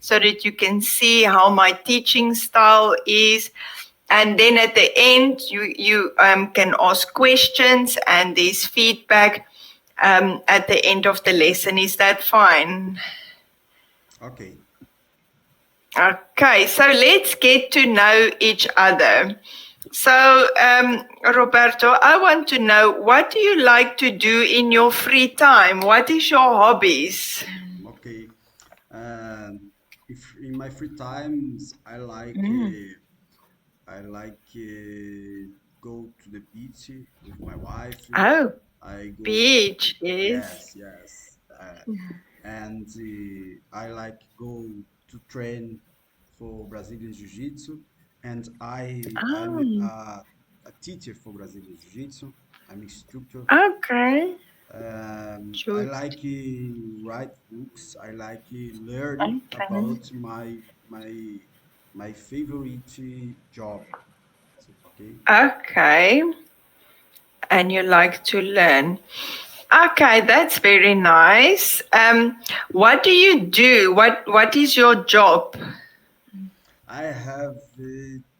so that you can see how my teaching style is. And then at the end, you can ask questions and there's feedback at the end of the lesson. Is that fine? Okay. Okay, so let's get to know each other. So, Roberto, I want to know, what do you like to do in your free time? What is your hobbies? Okay. If in my free times, I like go to the beach with my wife. Oh, I go, beach, yes. yes, yes, and I like go to train for Brazilian Jiu-Jitsu, and I'm Oh, a teacher for Brazilian Jiu-Jitsu. I'm instructor. okay. I Sure. like write books. I like learn Okay. about my my favorite job. Okay. Okay. And you like to learn. Okay, that's very nice. What do you do? What is your job? I have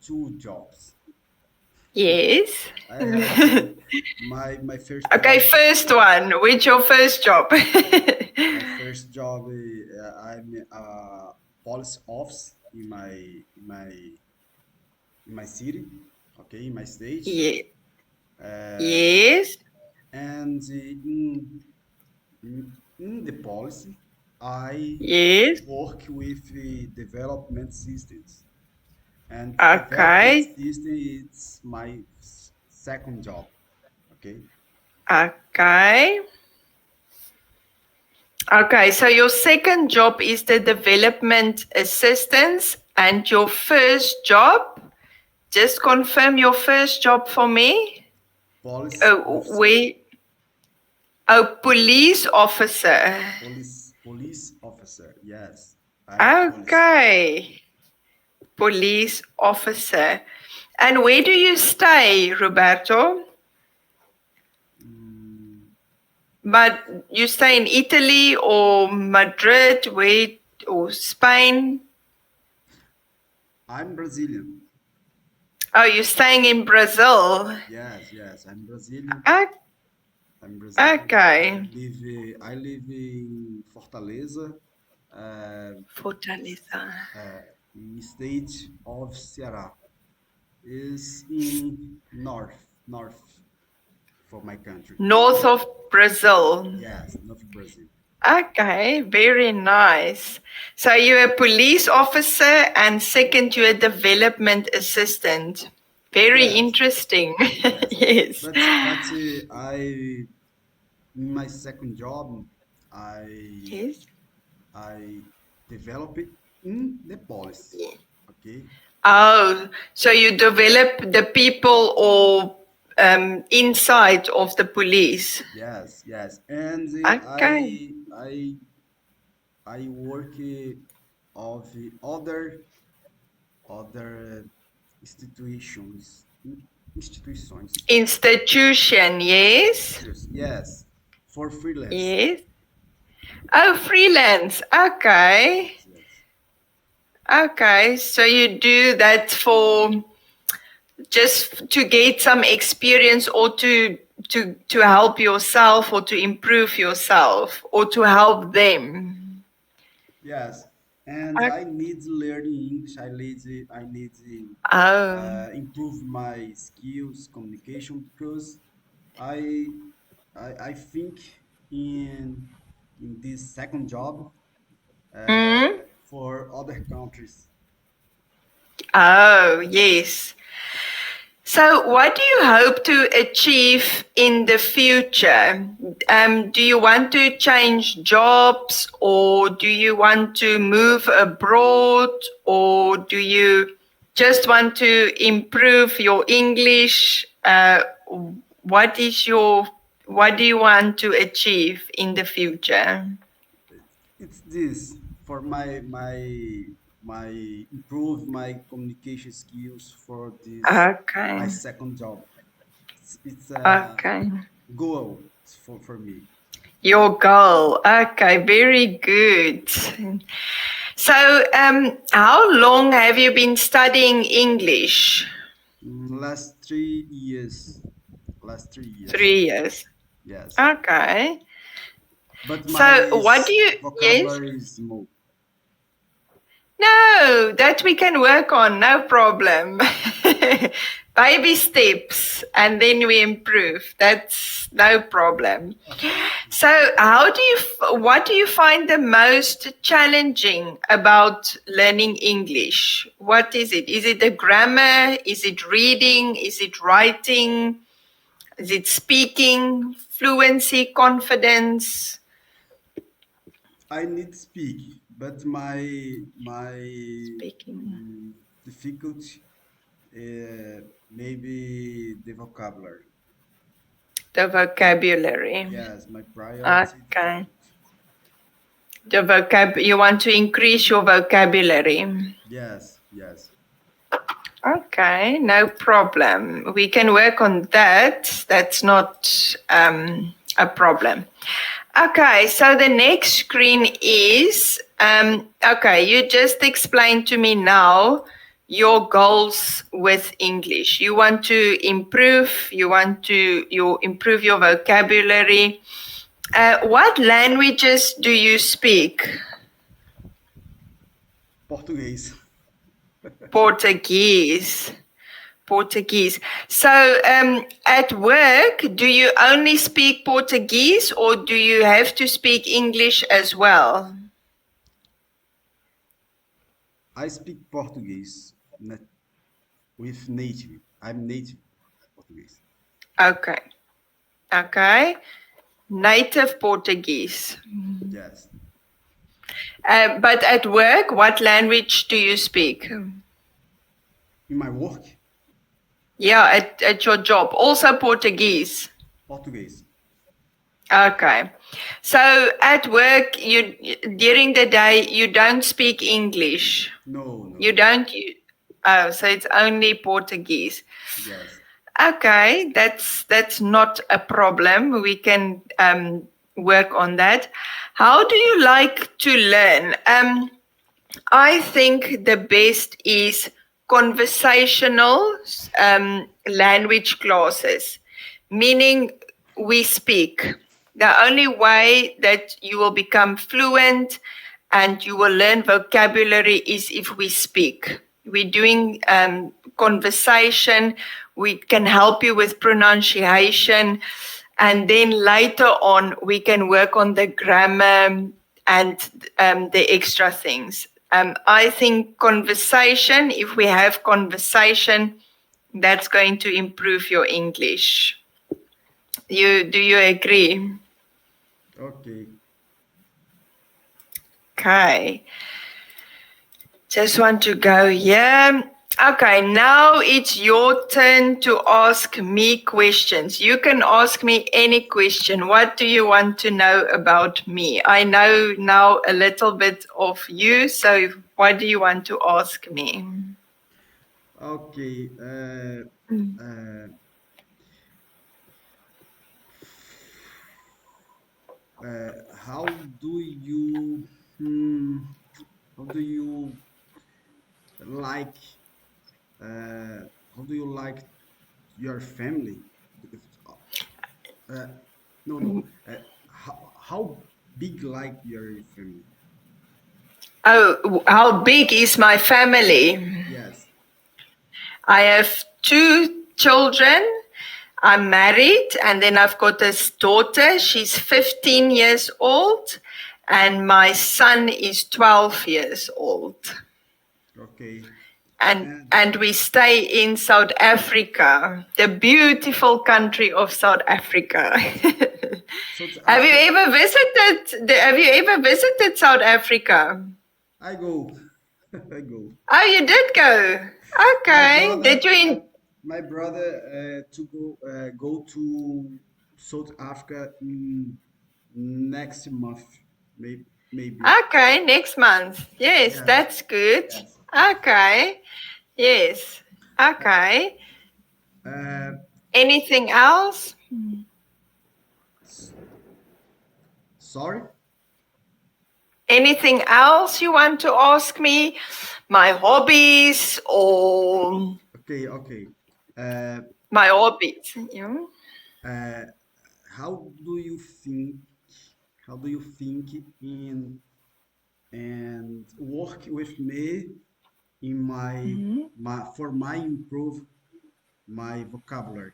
two jobs. Yes. I have my first Okay, job. first one. Which your first job? My first job. I'm a police officer in my city. Okay, in my state. Ye- Uh, yes. and in the policy, I Yes. work with development systems, and development Okay. system is my second job. Okay. Okay. Okay, so your second job is the development assistance, and your first job, just confirm your first job for me. Police officer. We, oh, police officer. Police officer. Yes, I'm police. Okay, police officer. And where do you stay, Roberto? Mm, But you stay in Italy or Madrid, where, or Spain? I'm Brazilian. Oh, you're staying in Brazil. Yes, yes, I'm Brazilian. Ah, I'm Brazilian. okay. I live in Fortaleza, uh, Fortaleza. uh, in state of Ceará. Is in north for my country. North of Brazil. Yes, north Brazil. Okay, very nice. So you're a police officer and second you're a development assistant. Very Yes, interesting. yes. Yes. But in my second job, Yes. I develop it in the policy. Okay. Oh, so you develop the people or inside of the police. Yes, yes. And Okay. I work of other institutions institutions. Institution, yes. Yes, for freelance. Yes. Oh, freelance. Okay. Yes, yes. Okay. So you do that for just to get some experience or to help yourself or to improve yourself or to help them. Yes, and O- I need learning English. I need Oh. improve my skills, communication because I I think in this second job Mm? for other countries. Oh, yes. So, what do you hope to achieve in the future? Do you want to change jobs or do you want to move abroad or do you just want to improve your English? What is your, what do you want to achieve in the future? It's this for my improve my communication skills for this Okay, my second job. It's a okay. goal for me. Your goal. Okay, very good. So, how long have you been studying English? Last 3 years. Last 3 years. 3 years. Yes. Okay. But So, my what do you, yes? vocabulary is small. No, that we can work on, no problem. Baby steps, and then we improve. That's no problem. So, what do you find the most challenging about learning English? What is it? Is it the grammar? Is it reading? Is it writing? Is it speaking? Fluency, confidence? I need speak, but my Speaking. difficulty maybe the vocabulary. The vocabulary. Yes, my priority Okay. difficulty. You want to increase your vocabulary. Yes, yes. Okay, no problem. We can work on that. That's not a problem. Okay, so the next screen is okay, you just explained to me now your goals with English. You want to improve, you improve your vocabulary. What languages do you speak? Português. Portuguese. Portuguese. So, at work, do you only speak Portuguese or do you have to speak English as well? I speak Português with native. I'm native Português. Okay. Okay. Native Portuguese. Yes. But at work, what language do you speak? In my work, Yeah, at your job. Also Portuguese. Português. Okay. So at work, during the day, you don't speak English. No, You no. don't? Oh, so it's only Portuguese. Yes. Okay, that's not a problem. We can work on that. How do you like to learn? I think the best is conversational language classes, meaning we speak. The only way that you will become fluent and you will learn vocabulary is if we speak. We're doing conversation. We can help you with pronunciation. And then later on, we can work on the grammar and the extra things. I think conversation, if we have conversation, that's going to improve your English. Do you agree? Okay. Okay. Just want to go here. Okay, now it's your turn to ask me questions. You can ask me any question. What do you want to know about me? I know now a little bit of you, so what do you want to ask me? Okay. How do you hmm, how do you like how do you like your family? Uh, no, no. How big like your family? Oh, how big is my family? Yes. I have 2 children. I'm married, and then I've got this daughter. She's 15 years old, and my son is 12 years old. Okay. And we stay in South Africa, the beautiful country of South Africa. So Have you ever visited South Africa? I go. I go. Oh, you did go. My Okay. brother, Did you? my brother to go to South Africa next month, maybe. Okay, next month. Yes, Yes, that's good. yes. Okay. Yes. Okay. Uh, Anything else? s- sorry. Anything else you want to ask me? My hobbies or Okay. Uh, my hobbies? Yeah. uh, how do you think? How do you think in and work with me in my for my improve my vocabulary?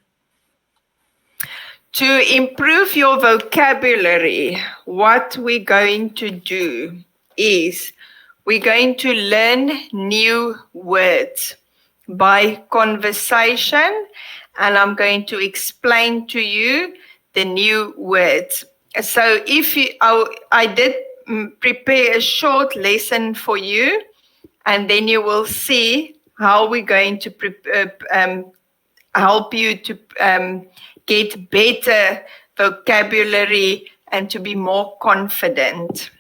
To improve your vocabulary, what we're going to do is we're going to learn new words by conversation, and I'm going to explain to you the new words. So if you, I did prepare a short lesson for you, and then you will see how we're going to help you to get better vocabulary and to be more confident.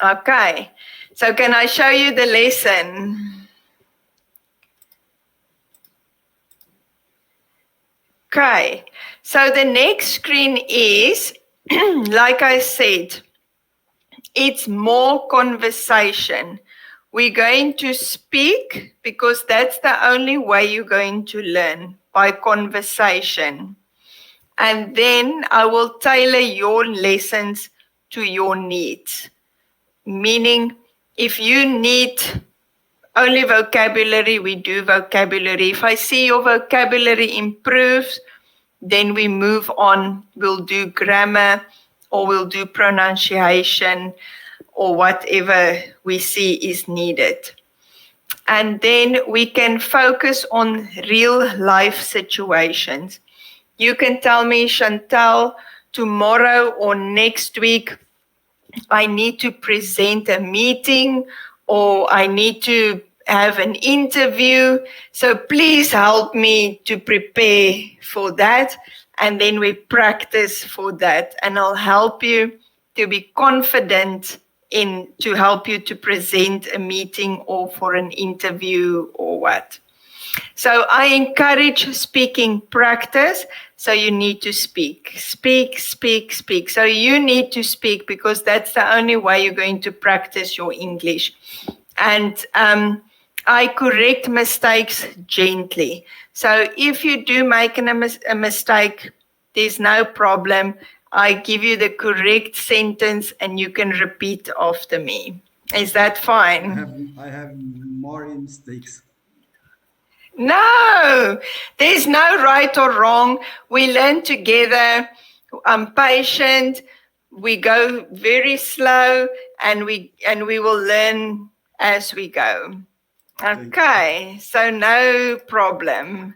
Okay, so can I show you the lesson? Okay, so the next screen is, like I said, it's more conversation. We're going to speak because that's the only way you're going to learn, by conversation. And then I will tailor your lessons to your needs. Meaning, if you need only vocabulary, we do vocabulary. If I see your vocabulary improves, then we move on. We'll do grammar or we'll do pronunciation or whatever we see is needed. And then we can focus on real life situations. You can tell me, Chantal, tomorrow or next week, I need to present a meeting or I need to have an interview. So please help me to prepare for that. And then we practice for that. And I'll help you to be confident to help you to present a meeting or for an interview or what. So I encourage speaking practice. So you need to speak. So you need to speak because that's the only way you're going to practice your English. And I correct mistakes gently. So if you do make a mistake, there's no problem. I give you the correct sentence and you can repeat after me. Is that fine? I have more mistakes. No, there's no right or wrong. We learn together. I'm patient. We go very slow, and we will learn as we go. Thank you. Okay, so no problem.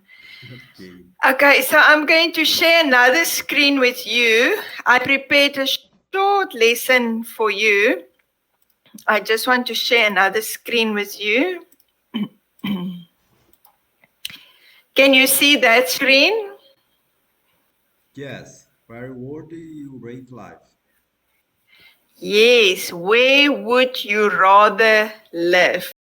Okay. Okay, so I'm going to share another screen with you. I prepared a short lesson for you. I just want to share another screen with you. Can you see that screen? Yes. Where would you rate life? Yes, where would you rather live?